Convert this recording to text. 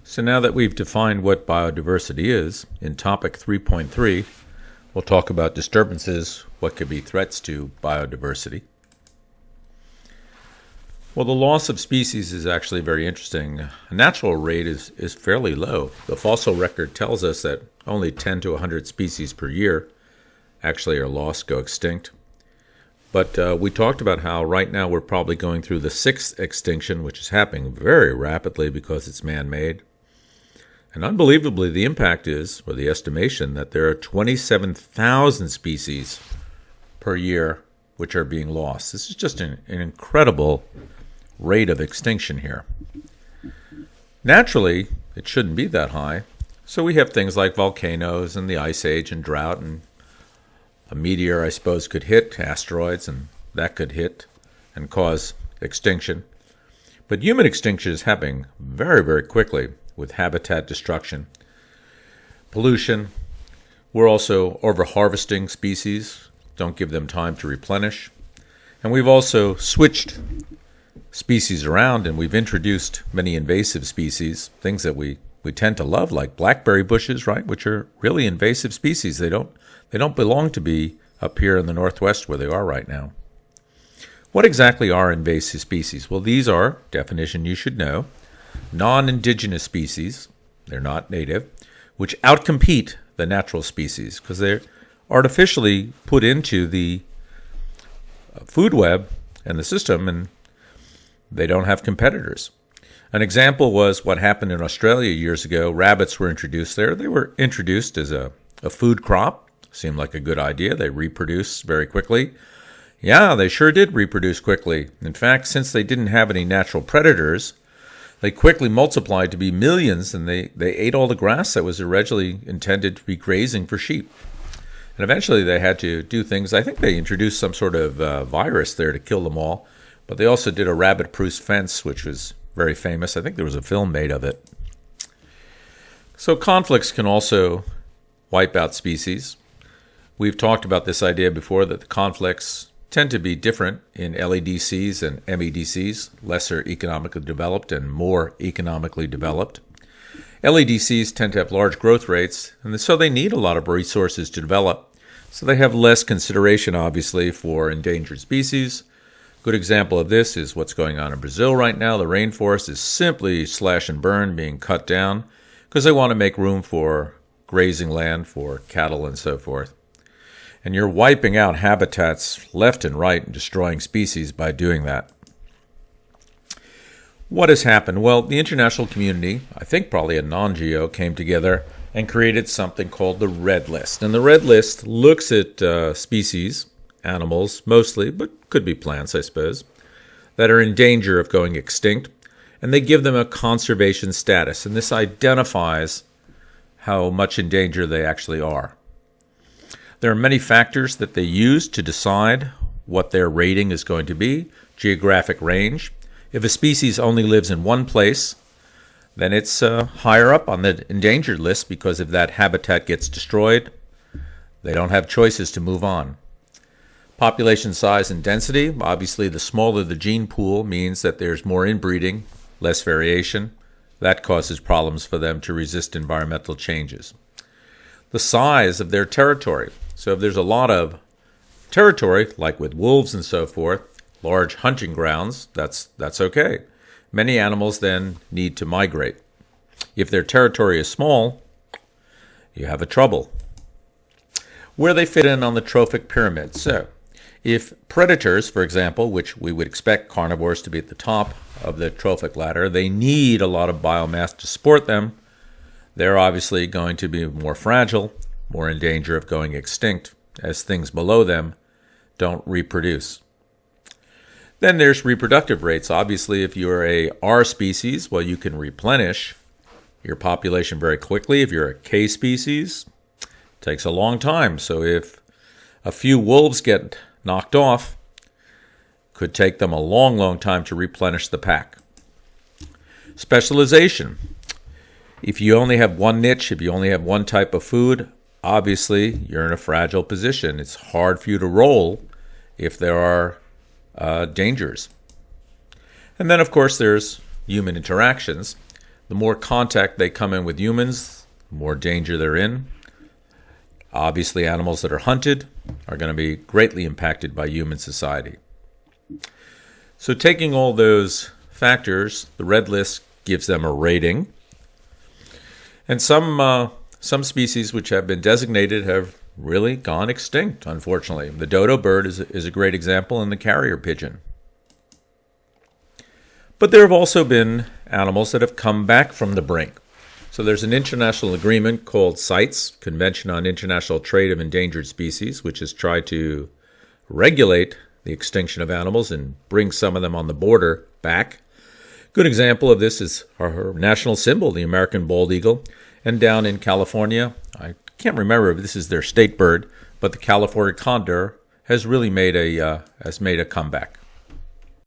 So now that we've defined what biodiversity is, in topic 3.3, we'll talk about disturbances, what could be threats to biodiversity. Well, the loss of species is actually very interesting. A natural rate is fairly low. The fossil record tells us that only 10 to 100 species per year actually are lost, go extinct. But we talked about how right now we're probably going through the 6th extinction, which is happening very rapidly because it's man-made. And unbelievably, the impact is, or the estimation, that there are 27,000 species per year which are being lost. This is just an incredible rate of extinction here. Naturally, it shouldn't be that high. So we have things like volcanoes and the ice age and drought, and a meteor, I suppose, could hit, asteroids, and that could hit and cause extinction. But human extinction is happening very, very quickly with habitat destruction, pollution. We're also over-harvesting species, don't give them time to replenish. And we've also switched species around, and we've introduced many invasive species, things that we tend to love, like blackberry bushes, right, which are really invasive species. They don't belong to be up here in the Northwest where they are right now. What exactly are invasive species? Well, these are, definition you should know, non-indigenous species, they're not native, which outcompete the natural species because they're artificially put into the food web and the system, and they don't have competitors. An example was what happened in Australia years ago. Rabbits were introduced there. They were introduced as a food crop. Seemed like a good idea. They reproduce very quickly. Yeah, they sure did reproduce quickly. In fact, since they didn't have any natural predators, they quickly multiplied to be millions, and they ate all the grass that was originally intended to be grazing for sheep. And eventually they had to do things. I think they introduced some sort of virus there to kill them all. But they also did a rabbit-proof fence, which was very famous. I think there was a film made of it. So conflicts can also wipe out species. We've talked about this idea before that the conflicts tend to be different in LEDCs and MEDCs, lesser economically developed and more economically developed. LEDCs tend to have large growth rates, and so they need a lot of resources to develop. So they have less consideration, obviously, for endangered species. Good example of this is what's going on in Brazil right now. The rainforest is simply slash and burn, being cut down, because they want to make room for grazing land for cattle and so forth. And you're wiping out habitats left and right and destroying species by doing that. What has happened? Well, the international community, I think probably a non-geo, came together and created something called the Red List. And the Red List looks at species, animals mostly, but could be plants, I suppose, that are in danger of going extinct, and they give them a conservation status. And this identifies how much in danger they actually are. There are many factors that they use to decide what their rating is going to be. Geographic range. If a species only lives in one place, then it's higher up on the endangered list, because if that habitat gets destroyed, they don't have choices to move on. Population size and density. Obviously, the smaller the gene pool means that there's more inbreeding, less variation. That causes problems for them to resist environmental changes. The size of their territory. So if there's a lot of territory, like with wolves and so forth, large hunting grounds, that's okay. Many animals then need to migrate. If their territory is small, you have a trouble. Where they fit in on the trophic pyramid. So if predators, for example, which we would expect carnivores to be at the top of the trophic ladder, they need a lot of biomass to support them. They're obviously going to be more fragile, more in danger of going extinct, as things below them don't reproduce. Then there's reproductive rates. Obviously, if you're a R species, well, you can replenish your population very quickly. If you're a K species, it takes a long time. So if a few wolves get knocked off, it could take them a long, long time to replenish the pack. Specialization. If you only have one niche, if you only have one type of food, obviously you're in a fragile position. It's hard for you to roll if there are dangers. And then, of course, there's human interactions. The more contact they come in with humans, the more danger they're in. Obviously, animals that are hunted are going to be greatly impacted by human society. So taking all those factors, the red list gives them a rating. And some species which have been designated have really gone extinct, unfortunately. The dodo bird is a great example, and the carrier pigeon. But there have also been animals that have come back from the brink. So there's an international agreement called CITES, Convention on International Trade of Endangered Species, which has tried to regulate the extinction of animals and bring some of them on the border back. Good example of this is our national symbol, the American bald eagle. And down in California, I can't remember if this is their state bird, but the California condor has really made a comeback.